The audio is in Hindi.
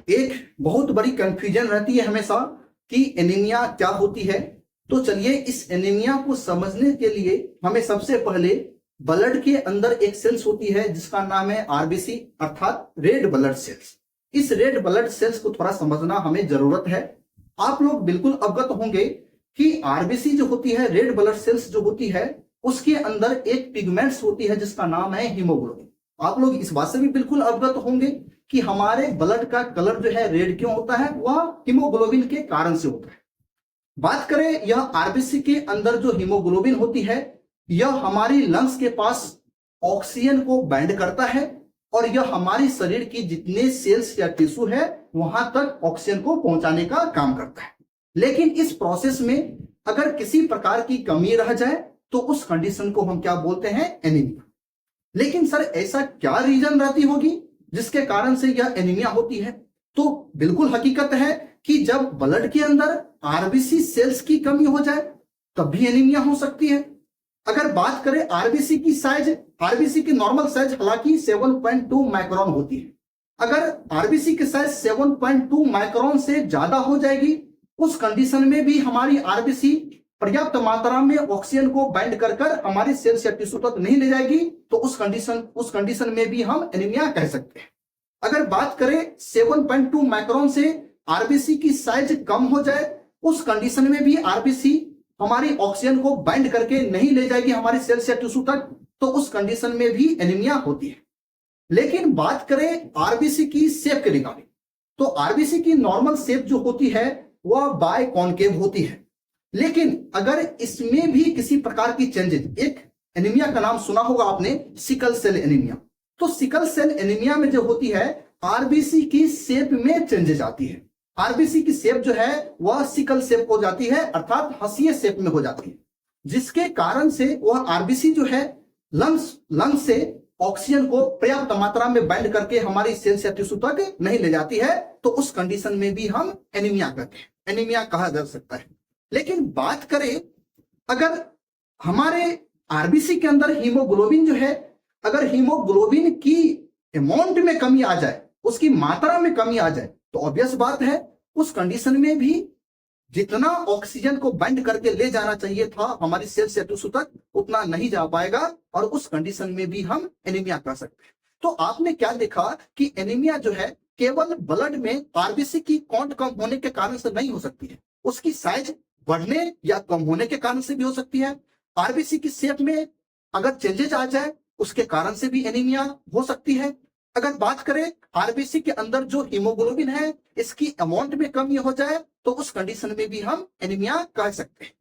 एक बहुत बड़ी कंफ्यूजन रहती है हमेशा कि एनीमिया क्या होती है। तो चलिए इस एनीमिया को समझने के लिए हमें सबसे पहले ब्लड के अंदर एक सेल्स होती है जिसका नाम है आरबीसी अर्थात रेड ब्लड सेल्स। इस रेड ब्लड सेल्स को थोड़ा समझना हमें जरूरत है। आप लोग बिल्कुल अवगत होंगे कि आरबीसी जो होती है, रेड ब्लड सेल्स जो होती है, उसके अंदर एक पिगमेंट्स होती है जिसका नाम है हीमोग्लोबिन। आप लोग इस बात से भी बिल्कुल अवगत होंगे कि हमारे ब्लड का कलर जो है रेड क्यों होता है, वह हीमोग्लोबिन के कारण से होता है। बात करें यह आरबीसी के अंदर जो हीमोग्लोबिन होती है, यह हमारी लंग्स के पास ऑक्सीजन को बाइंड करता है और यह हमारी शरीर की जितने सेल्स या टिश्यू है वहां तक ऑक्सीजन को पहुंचाने का काम करता है। लेकिन इस प्रोसेस में अगर किसी प्रकार की कमी रह जाए तो उस कंडीशन को हम क्या बोलते हैं, एनीमिया। लेकिन सर ऐसा क्या रीजन रहती होगी जिसके कारण से यह एनीमिया होती है? तो बिल्कुल हकीकत है कि जब ब्लड के अंदर आरबीसी सेल्स की कमी हो जाए तब भी एनीमिया हो सकती है। अगर बात करें आरबीसी की साइज, आरबीसी की नॉर्मल साइज हालांकि 7.2 माइक्रोन होती है। अगर आरबीसी की साइज 7.2 माइक्रोन से ज्यादा हो जाएगी, उस कंडीशन में भी हमारी आरबीसी पर्याप्त मात्रा में ऑक्सीजन को बाइंड कर हमारी सेल्स या टिश्यू तक नहीं ले जाएगी, तो उस कंडीशन में भी हम एनीमिया कह सकते हैं। अगर बात करें 7.2 माइक्रोन से आरबीसी की साइज कम हो जाए, उस कंडीशन में भी आरबीसी हमारी ऑक्सीजन को बाइंड करके नहीं ले जाएगी हमारी सेल्स या टिश्यू तक, तो उस कंडीशन में भी एनीमिया होती है। लेकिन बात करें आरबीसी की शेप के रिगार्डिंग, तो आरबीसी की नॉर्मल शेप जो होती है वह बायकॉन्केव होती है। लेकिन अगर इसमें भी किसी प्रकार की चेंजेस, एक एनीमिया का नाम सुना होगा आपने, सिकल सेल एनीमिया। तो सिकल सेल एनीमिया में जो होती है आरबीसी की शेप में चेंजेस आती है। आरबीसी की शेप जो है वह सिकल शेप हो जाती है अर्थात हंसिए शेप में हो जाती है, जिसके कारण से वह आरबीसी जो है लंग्स से ऑक्सीजन को पर्याप्त मात्रा में बाइंड करके हमारी सेल्स या टिश्यू तक नहीं ले जाती है, तो उस कंडीशन में भी हम एनीमिया कहते हैं, एनीमिया कहा जा सकता है। लेकिन बात करें अगर हमारे आरबीसी के अंदर हीमोग्लोबिन जो है, अगर हीमोग्लोबिन की अमाउंट में कमी आ जाए, उसकी मात्रा में कमी आ जाए, तो ऑब्वियस बात है उस कंडीशन में भी जितना ऑक्सीजन को बाइंड करके ले जाना चाहिए था हमारी सेल्स या टिश्यू तक, उतना नहीं जा पाएगा और उस कंडीशन में भी हम एनीमिया कह सकते हैं। तो आपने क्या देखा कि एनीमिया जो है केवल ब्लड में आरबीसी की काउंट कम होने के कारण से नहीं हो सकती है, उसकी साइज बढ़ने या कम होने के कारण से भी हो सकती है। आरबीसी की शेप में अगर चेंजेस आ जाए उसके कारण से भी एनीमिया हो सकती है। अगर बात करें आरबीसी के अंदर जो हीमोग्लोबिन है इसकी अमाउंट में कमी हो जाए, तो उस कंडीशन में भी हम एनीमिया कह सकते हैं।